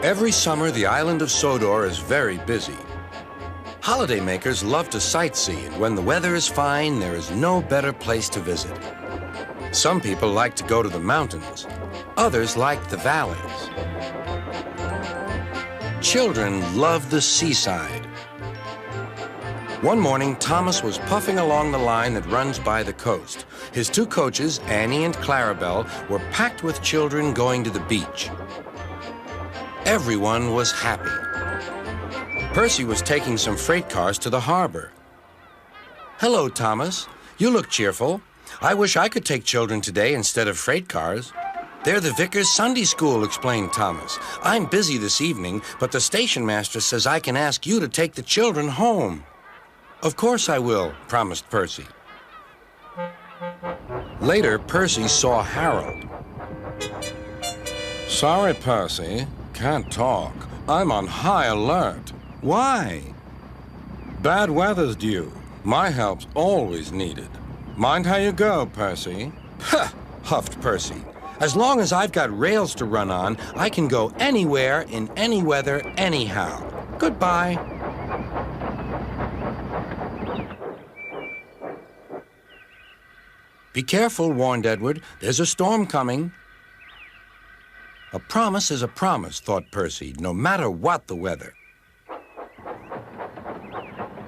Every summer, the island of Sodor is very busy. Holidaymakers love to sightsee, and when the weather is fine, there is no better place to visit. Some people like to go to the mountains. Others like the valleys. Children love the seaside. One morning, Thomas was puffing along the line that runs by the coast. His two coaches, Annie and Clarabelle, were packed with children going to the beach. Everyone was happy. Percy was taking some freight cars to the harbor. "Hello, Thomas. You look cheerful. I wish I could take children today instead of freight cars." "They're the Vicar's Sunday School," explained Thomas. "I'm busy this evening, but the station master says I can ask you to take the children home." "Of course I will," promised Percy. Later, Percy saw Harold. "Sorry, Percy. Can't talk. I'm on high alert." "Why?" "Bad weather's due. My help's always needed." "Mind how you go, Percy." "Huh," huffed Percy. "As long as I've got rails to run on, I can go anywhere in any weather anyhow. Goodbye." "Be careful," warned Edward. "There's a storm coming." A promise is a promise, thought Percy, no matter what the weather.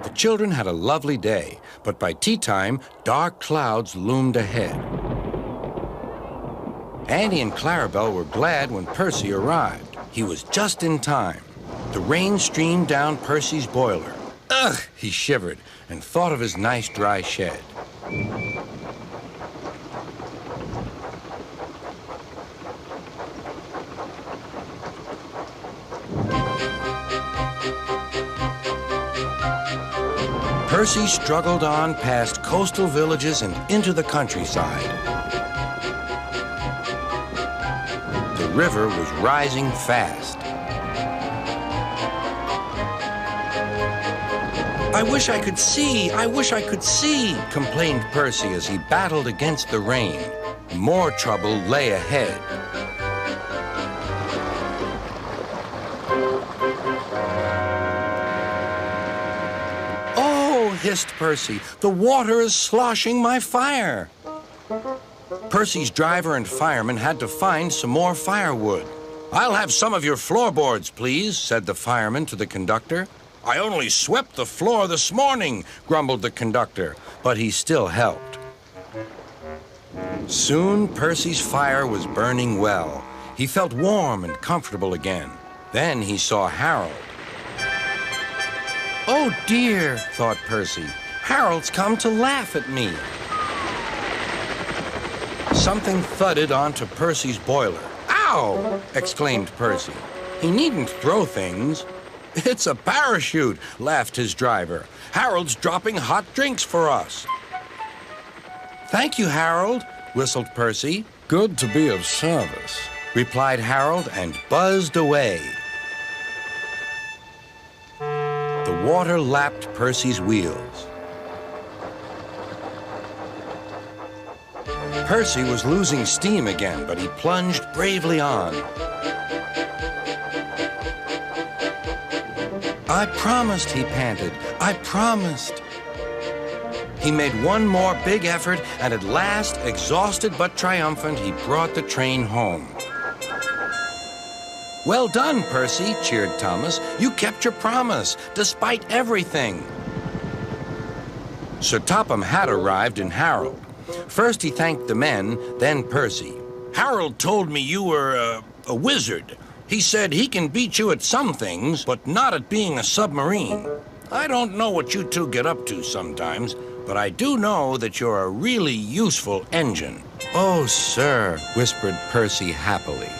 The children had a lovely day, but by tea time, dark clouds loomed ahead. Annie and Clarabelle were glad when Percy arrived. He was just in time. The rain streamed down Percy's boiler. Ugh, he shivered and thought of his nice dry shed. Percy struggled on past coastal villages and into the countryside. The river was rising fast. "I wish I could see! I wish I could see!" complained Percy as he battled against the rain. More trouble lay ahead. Hissed Percy. "The water is sloshing my fire." Percy's driver and fireman had to find some more firewood. "I'll have some of your floorboards, please," said the fireman to the conductor. "I only swept the floor this morning," grumbled the conductor, but he still helped. Soon Percy's fire was burning well. He felt warm and comfortable again. Then he saw Harold. "Oh dear," thought Percy, "Harold's come to laugh at me." Something thudded onto Percy's boiler. "Ow!" exclaimed Percy. "He needn't throw things." "It's a parachute," laughed his driver. "Harold's dropping hot drinks for us." "Thank you, Harold," whistled Percy. "Good to be of service," replied Harold and buzzed away. The water lapped Percy's wheels. Percy was losing steam again, but he plunged bravely on. "I promised," he panted. "I promised." He made one more big effort, and at last, exhausted but triumphant, he brought the train home. "Well done, Percy," cheered Thomas. "You kept your promise, despite everything." Sir Topham had arrived in Harold. First he thanked the men, then Percy. "Harold told me you were a wizard. He said he can beat you at some things, but not at being a submarine. I don't know what you two get up to sometimes, but I do know that you're a really useful engine." "Oh, sir," whispered Percy happily.